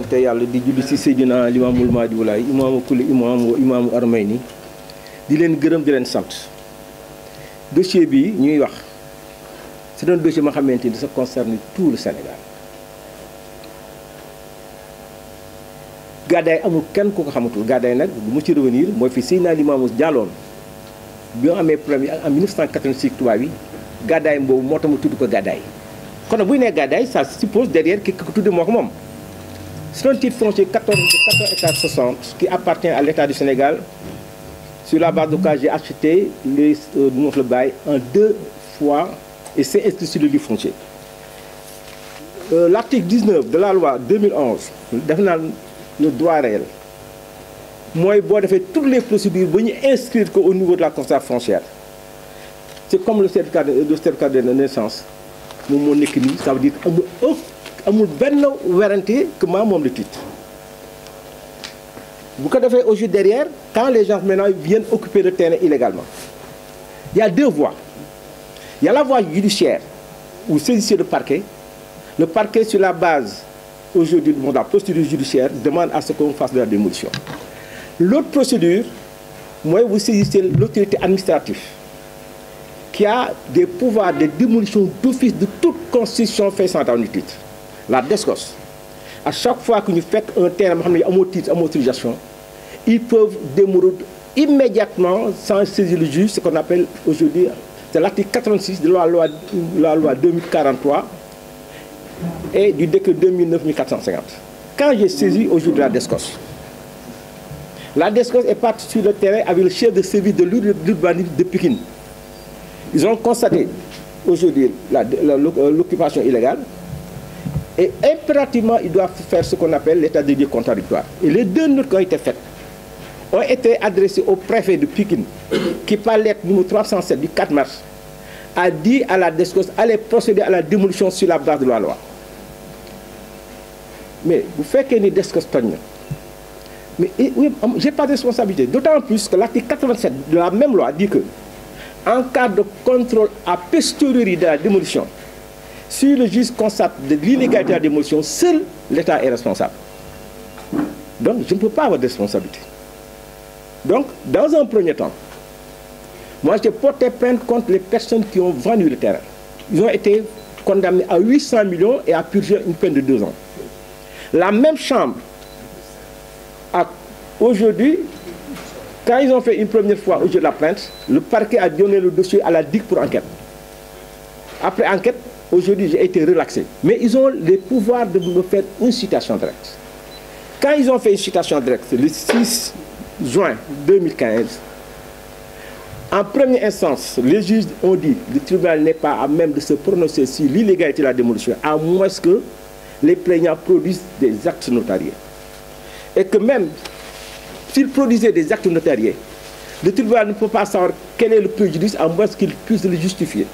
sante yàlla di julli ci Seydina Limaamul Mahdi Wulaay imaamu kulli imaamu Armayni di leen gërëm di leen sant dossier bi ñuy wax c'est un dossier ma xamante ni ça concerne tout le Sénégal gàddaay amul kenn ku ko xamatul gàddaay nag bu mu ci revenir mooy fi Seydina Limaamu jàlloon bi mu amee problème en 1986 tubaab yi gàddaay boobu moo tax mu tudd ko gàddaay kon nag buy nee gàddaay ça suppose derrière ki ko tudde moo ko moom. C'est un titre foncier 14 hectares 60 qui appartient à l'État du Sénégal sur la base de quoi j'ai acheté le bail en 2 fois et c'est inscrit sur le livre foncier. L'article 19 de la loi 2011 def naa le droit réel mooy boo defee toutes les procédures ba ñu inscrire ko au niveau de la constatation foncière c'est comme le certificat de naissance moom moo nekk nii ça veut dire amul benn werante que moom le titre bu ko defee aujourd'hui derrière quand les gens maintenant viennent occuper le terrain illégalement il y a 2 voies. Il y a la voie judiciaire où saisissez le parquet sur la base aujourd'hui de la procédure judiciaire demande à ce qu'on fasse de la démolition. L'autre procédure mooy vous saisissez l'autorité administrative qui a des pouvoirs de démolition d'office de toute construction faisant dans le titre. La DSCOS, à chaque fois que ñu fekk un terrain boo xam ne amoo titre amoo autorisation ils peuvent démolir immédiatement sans saisir le juge, ce qu'on appelle aujourd'hui c'est l'article 86 de la loi 2043 et du décret 2009-1450. Quand j'ai saisi aujourd'hui la DSCOS est partie sur le terrain avec le chef de service de l'urbanisme de Pikine. Ils ont constaté aujourd'hui l'occupation illégale. Et impérativement, ils doivent faire ce qu'on appelle l'état des lieux contradictoire. Et les 2 notes qui ont été faites ont été adressées au préfet de Pikine, qui par lettre numéro 307 du 4 mars, a dit à la DSCOS d'aller procéder à la démolition sur la base de la loi. Mais vous faites qu'il y ait une DSCOS togne. Mais oui, je n'ai pas de responsabilité. D'autant plus que l'article 87 de la même loi dit que, en cas de contrôle a posteriori de la démolition, si le juge constate de l'illégalité de la démolition, seul l'État est responsable. Donc, je ne peux pas avoir de responsabilité. Donc, dans un premier temps, moi, j'ai porté plainte contre les personnes qui ont vendu le terrain. Ils ont été condamnés à 800 millions et à purger une peine de 2 ans. La même chambre, aujourd'hui, quand ils ont fait une première fois au jeu de la plainte, le parquet a donné le dossier à la DIC pour enquête. Après enquête, aujourd'hui, j'ai été relaxé. Mais ils ont les pouvoirs de me faire une citation directe. Quand ils ont fait une citation directe, le 6 juin 2015, en première instance, les juges ont dit que le tribunal n'est pas à même de se prononcer sur l'illégalité de la démolition, à moins que les plaignants produisent des actes notariés. Et que même s'ils produisaient des actes notariés, le tribunal ne peut pas savoir quel est le préjudice à moins qu'il puisse le justifier.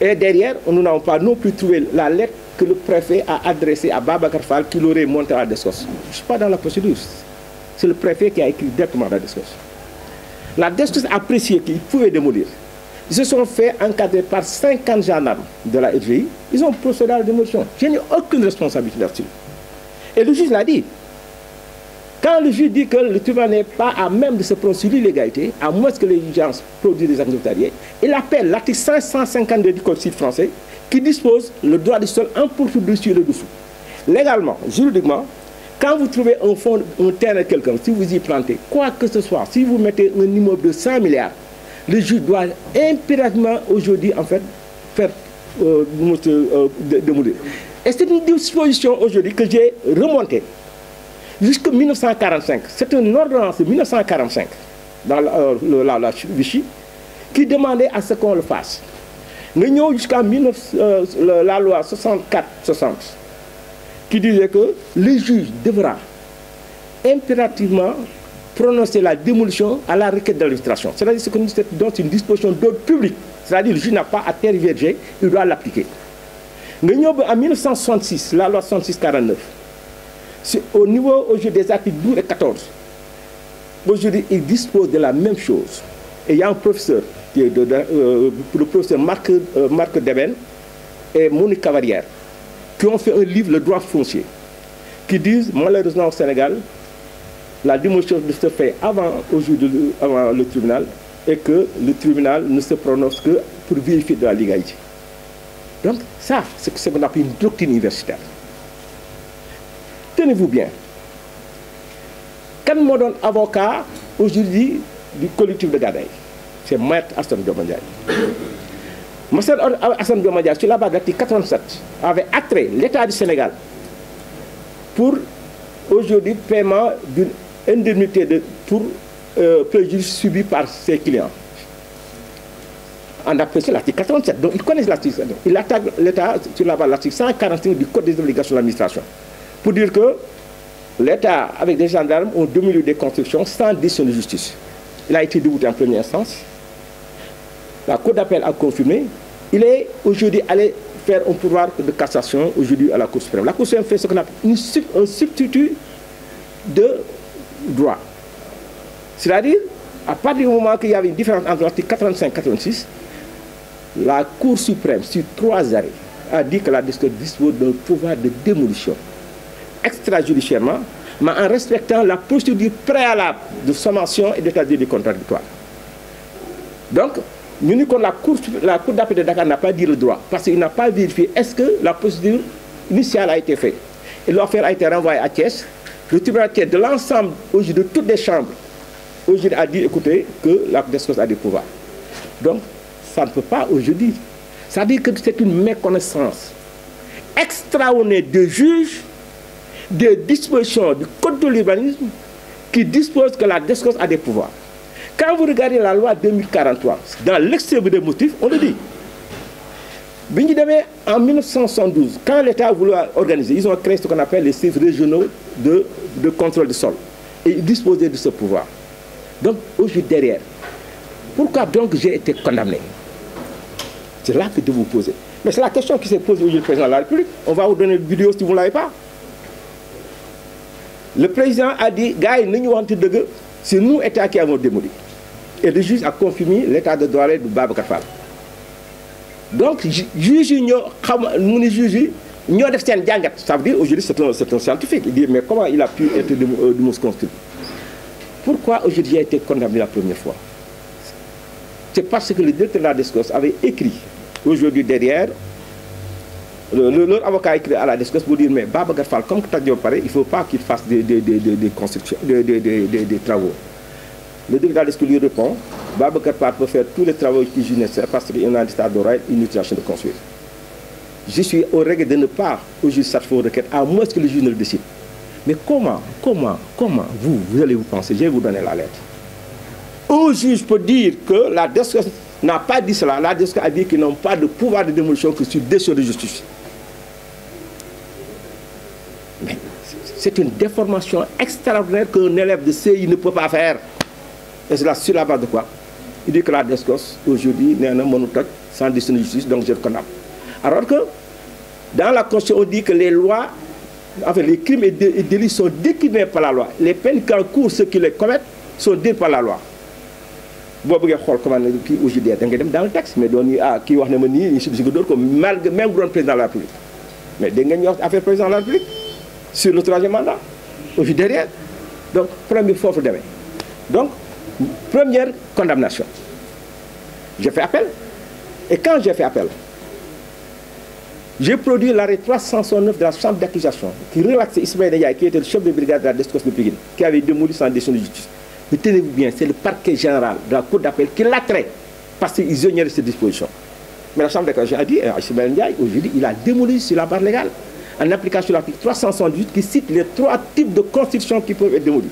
Et derrière, nous n'avons pas non plus trouvé la lettre que le préfet a adressée à Babacar Fall qui l'aurait montré à la DSCOS. Je ne suis pas dans la procédure. C'est le préfet qui a écrit directement à la DSCOS. La DSCOS a apprécié qu'ils pouvaient démolir. Ils se sont fait encadrer par 50 gendarmes de la RGI. Ils ont procédé à la démolition. Je n'ai aucune responsabilité là-dessus. Et le juge l'a dit. Quand le juge dit que le tribunal n'est pas à même de se prononcer sur l'illégalité, à moins que les gens produisent des actes notariés, il appelle l'article 552 du Code civil français qui dispose le droit du sol en poursuite dessus et le dessous. Légalement, juridiquement, quand vous trouvez un terrain quelqu'un, si vous y plantez, quoi que ce soit, si vous mettez un immeuble de 100 milliards, le juge doit impérativement aujourd'hui en fait faire démolir. Et c'est une disposition aujourd'hui que j'ai remontée jusqu'en 1945. C'est une ordonnance de 1945 dans la Vichy qui demandait à ce qu'on le fasse. Nous avons jusqu'en la loi 64-60 qui disait que le juge devra impérativement prononcer la démolition à la requête de l'administration. C'est-à-dire que nous donnons une disposition d'ordre public. C'est-à-dire que le juge n'a pas à tergiverser, il doit l'appliquer. Nous avons en 1966, la loi 66-49, au niveau aujourd'hui des articles 12 et 14, aujourd'hui il dispose de la même chose. Et il y a un professeur, le professeur Marc Deben et Monique Cavalière, qui ont fait un livre, Le droit foncier. qui disent, malheureusement au Sénégal, la démolition se fait avant le tribunal et que le tribunal ne se prononce que pour vérifier de la légalité. Donc ça, c'est ce qu'on appelle une doctrine universitaire. Tenez-vous bien. Quand on donne avocat aujourd'hui du collectif de Gadaye, c'est Maître Assane Dioma Ndiaye. Maître Assane Dioma Ndiaye, sur la base de l'article 87, avait attrait l'État du Sénégal pour aujourd'hui paiement d'une indemnité pour préjudice subi par ses clients. On appelle ça l'article 87. Donc, ils connaissent l'article. Il attaque l'État sur la base de l'article 145 du Code des obligations de l'administration. Pour dire que l'État, avec des gendarmes, ont démoli des constructions sans décision de justice. Il a été débouté en première instance. La Cour d'appel a confirmé. Il est aujourd'hui allé faire un pouvoir de cassation aujourd'hui à la Cour suprême. La Cour suprême fait ce qu'on appelle un substitut de droit. C'est-à-dire, à partir du moment qu'il y avait une différence entre l'article 85 et 86, la Cour suprême, sur 3 arrêts, a dit que la DSCOS dispose d'un pouvoir de démolition extrajudiciairement, mais en respectant la procédure préalable de sommation et d'état de contradictoire. Donc, nous disons que la Cour d'appel de Dakar n'a pas dit le droit, parce qu'il n'a pas vérifié est-ce que la procédure initiale a été faite. Et l'affaire a été renvoyée à Thiès. Le tribunal Thiès, de l'ensemble, de toutes les chambres, aujourd'hui a dit, écoutez, que la DSCOS a des pouvoirs. Donc, ça ne peut pas aujourd'hui. Ça veut dire que c'est une méconnaissance extraordinaire de juges des dispositions du Code de l'urbanisme qui dispose que la DSCOS a des pouvoirs. Quand vous regardez la loi 2043, dans l'extrait des motifs, on le dit. En 1972, quand l'État a voulu organiser, ils ont créé ce qu'on appelle les services régionaux de contrôle du sol. Et ils disposaient de ce pouvoir. Donc, aujourd'hui, derrière, pourquoi donc j'ai été condamné? C'est là que de vous poser. Mais c'est la question qui s'est posée aujourd'hui le président de la République. On va vous donner une vidéo si vous ne l'avez pas. Le président a dit, gars, c'est nous, État, qui avons démoli. Et le juge a confirmé l'état de droit de Babacar Fall. Donc, juge, ça veut dire aujourd'hui c'est un scientifique. Il dit, mais comment il a pu être démosconscrit? Pourquoi aujourd'hui j'ai été condamné la première fois? C'est parce que le directeur de la DSCOS avait écrit aujourd'hui derrière, leur avocat a écrit à la DSCOS pour dire, mais Babacar Fall, comme tu as dit pareil, il ne faut pas qu'il fasse des constructions, des travaux. Le directeur de la DSCOS lui répond, Babacar Fall peut faire tous les travaux qui sont nécessaires parce qu'il y a un état d'oreille, une utilisation de construire. Je suis au règle de ne pas aujourd'hui satisfaire aux requêtes, à moins que le juge ne le décide. Mais comment vous allez vous penser? Je vais vous donner la lettre. Un juge peut dire que la DSCOS n'a pas dit cela. La DSCOS a dit qu'ils n'ont pas de pouvoir de démolition que sur décision de justice. Mais c'est une déformation extraordinaire qu'un élève de CI ne peut pas faire. Et c'est là sur la base de quoi? Il dit que la DSCOS aujourd'hui n'est un monotoque sans décision de justice, donc je le condamne. Alors que dans la Constitution, on dit que les lois, enfin les crimes et délits sont déclinés par la loi. Les peines qu'encourent ceux qui les commettent sont dites par la loi. Vous pouvez voir comment aujourd'hui dans le texte, mais qui wax na ma nii subsidié comme même le président de la République. Mais dégg ngeen ñu wax affaire président de la République sur le 3e mandat aujourd'hui derrière. Donc première fois demee. Donc première condamnation. J'ai fait appel. Et quand j'ai fait appel, j'ai produit l'arrêt 369 de la chambre d'accusation qui relaxait Ismaël Ndiaye, qui était le chef de brigade de la DSCOS de Pikine, qui avait démoli sans décision de justice. Mais tenez-vous bien, c'est le parquet général de la Cour d'appel qui l'a traité parce qu'ils ignoraient ces dispositions. Mais la chambre d'accusation a dit, Ismaël Ndiaye, aujourd'hui, il a démoli sur la base légale, en application de l'article 378 qui cite les 3 types de constitutions qui peuvent être démolies.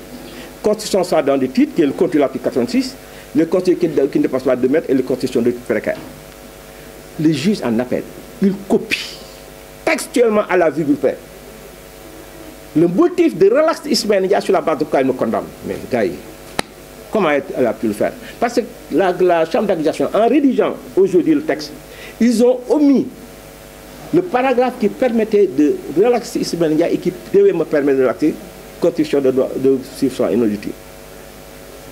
Constitution soit dans des titres, qui est le contenu de l'article 86, le constitution qui ne dépasse pas 2 mètres et le constitution de précaire. Le juge en appel, il copie textuellement à la virgule près le motif de relax Ismaël Ndiaye sur la base de quoi il me condamne. Mais gars, comment elle a pu le faire? Parce que la chambre d'accusation, en rédigeant aujourd'hui le texte, ils ont omis le paragraphe qui permettait de relaxer Ismaël Ndiaye et qui devait me permettre de relaxer constitution de substitution inauditive.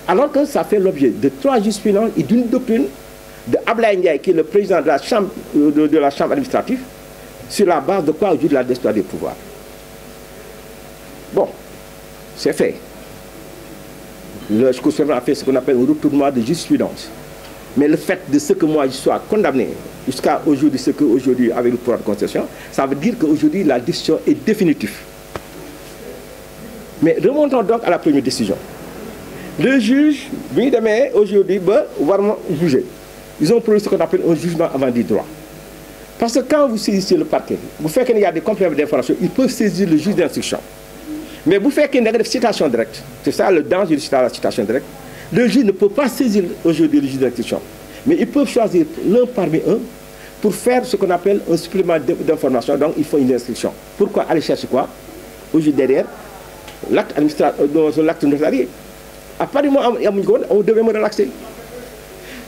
Alors que ça fait l'objet de 3 jurisprudences et d'une doctrine de Ablaye Ndiaye, qui est le président de la chambre, de la chambre administrative, sur la base de quoi aujourd'hui la DSCOS des pouvoirs. Bon, c'est fait. Le Cour suprême a fait ce qu'on appelle un retournement de jurisprudence. Mais le fait de ce que moi je sois condamné jusqu'à aujourd'hui, ce qu'aujourd'hui avec le pouvoir de concession, ça veut dire qu'aujourd'hui la décision est définitive. Mais remontons donc à la première décision. Le juge, aujourd'hui, va juger. Ils ont produit ce qu'on appelle un jugement avant du droit. Parce que quand vous saisissez le parquet, vous faites qu'il y a des compléments d'information, ils peuvent saisir le juge d'instruction. Mais vous faites qu'il y a une citation directe. C'est ça le danger de la citation directe. Le juge ne peut pas saisir aujourd'hui le juge d'instruction. Mais ils peuvent choisir l'un parmi eux pour faire ce qu'on appelle un supplément d'information. Donc il faut une instruction. Pourquoi aller chercher quoi? Aujourd'hui derrière, l'acte administratif, l'acte notarié. À partir du moment où on devait me relaxer.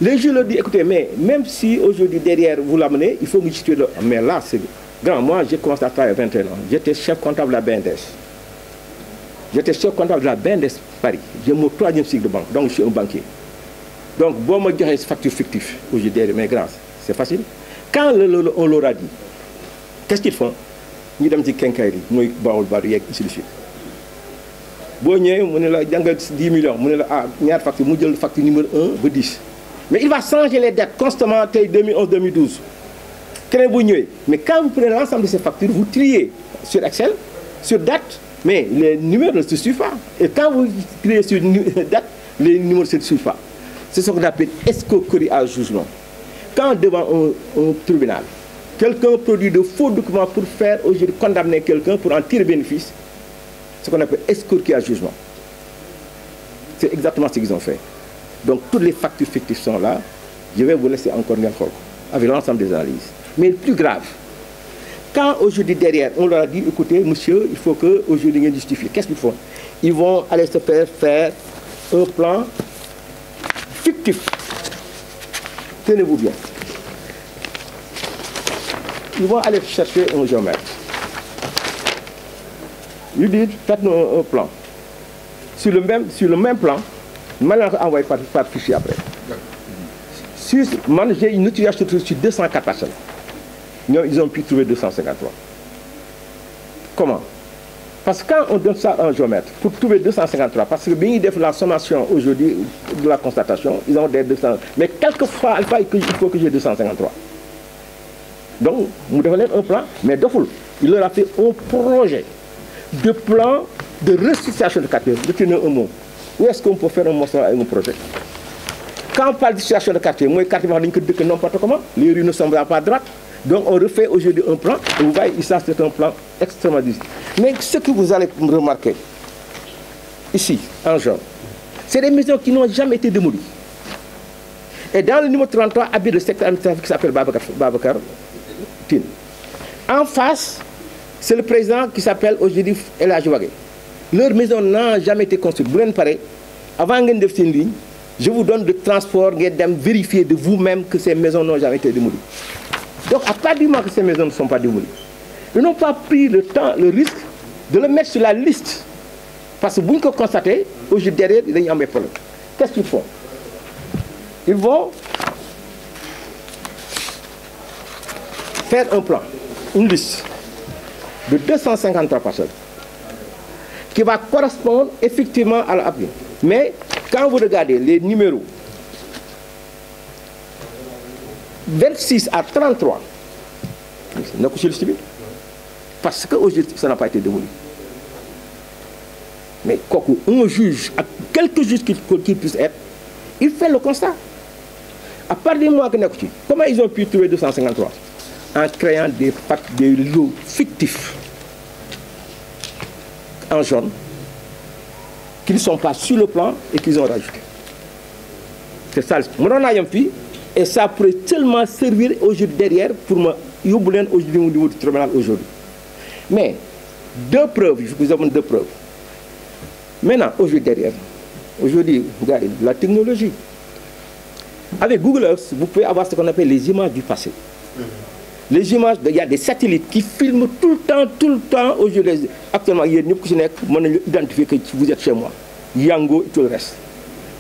Les juges leur disent, écoutez, mais même si aujourd'hui derrière vous l'amenez, il faut que vous situez le... Mais là, c'est grand. Moi, j'ai commencé à travailler à 21 ans. J'étais chef comptable de la BNDES. J'étais chef comptable de la BNDES Paris. J'ai mon 3e cycle de banque, donc je suis un banquier. Donc, bon, moi, je dirais facture fictive aujourd'hui derrière, mais grâce, c'est facile. Quand on leur a dit, qu'est-ce qu'ils font? Ils disent que Kenkairi, moi, je ici de suite. Bon, il y a 10 millions, il y a une facture numéro 1, 10. Mais il va changer les dates constamment, 2011-2012. Mais quand vous prenez l'ensemble de ces factures, vous triez sur Excel, sur date, mais les numéros ne se suivent pas. Et quand vous triez sur date, les numéros ne se suivent pas. C'est ce qu'on appelle escroquerie à jugement. Quand devant un tribunal, quelqu'un produit de faux documents pour faire aujourd'hui condamner quelqu'un pour en tirer bénéfice, ce qu'on appelle escroquerie à jugement. C'est exactement ce qu'ils ont fait. Donc toutes les factures fictives sont là. Je vais vous laisser encore bien fort avec l'ensemble des analyses. Mais le plus grave, quand aujourd'hui derrière, on leur a dit, écoutez, monsieur, il faut que aujourd'hui ils justifient. Qu'est-ce qu'ils font? Ils vont aller se faire un plan fictif. Tenez-vous bien. Ils vont aller chercher un géomètre. Ils disent, faites-nous un plan. Sur le même plan, maintenant envoyé par fichier après. Moi, j'ai une utilisation sur 204 personnes. Ils ont pu trouver 253. Comment? Parce que quand on donne ça à un géomètre, pour trouver 253, parce que bien ils font la sommation aujourd'hui de la constatation, ils ont des 200. Mais quelquefois, il faut que j'ai 253. Donc, nous devons un plan, mais d'où il leur a fait un projet de plan de restitution de quartier. Retenez un mot. Où est-ce qu'on peut faire un morceau avec un projet? Quand on parle de situation de quartier, moi, quartier, que n'importe comment, les rues ne sont pas droites. Donc, on refait aujourd'hui un plan, et vous voyez, ça, c'est un plan extrêmement difficile. Mais ce que vous allez remarquer, ici, en jaune, c'est des maisons qui n'ont jamais été démolies. Et dans le numéro 33, habite le secteur administratif qui s'appelle Babacar Tine. En face, c'est le président qui s'appelle aujourd'hui El Hadjouagé. Leur maison n'a jamais été construite. Vous pareil, avant de faire une ligne, je vous donne le transport, vérifier de vous-même que ces maisons n'ont jamais été démolies. Donc, à partir du moment que ces maisons ne sont pas démolies, ils n'ont pas pris le temps, le risque de le mettre sur la liste. Parce que vous le constatez, aujourd'hui derrière, il y a un problème. Qu'est-ce qu'ils font? Ils vont faire un plan, une liste de 253 personnes qui va correspondre effectivement à l'appui. Mais quand vous regardez les numéros 26 à 33, parce qu'aujourd'hui, ça n'a pas été démoli. Mais un juge, quelques juges qui puissent être, il fait le constat. À part des mois que nous avons, comment ils ont pu trouver 253? En créant des lots fictifs en jaune qui ne sont pas sur le plan et qu'ils ont rajouté. C'est ça. Et ça pourrait tellement servir aujourd'hui derrière pour me yobouler aujourd'hui au niveau du tribunal aujourd'hui. Mais deux preuves, il faut que nous avons deux preuves. Maintenant, aujourd'hui derrière, aujourd'hui, regardez, la technologie. Avec Google Earth, vous pouvez avoir ce qu'on appelle les images du passé. Les images, il y a des satellites qui filment tout le temps. Aujourd'hui, actuellement, il y a une qui identifier que vous êtes chez moi. Yango et tout le reste.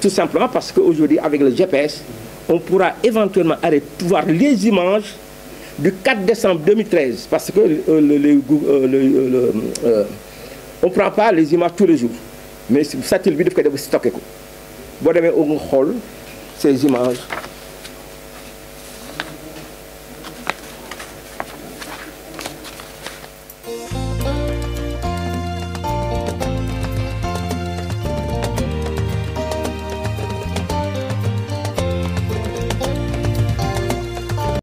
Tout simplement parce qu'aujourd'hui, avec le GPS, on pourra éventuellement arrêter de voir les images du 4 décembre 2013. Parce que on prend pas les images tous les jours mais satellite bi daf koy def stocké ko boo demee nga xool ces images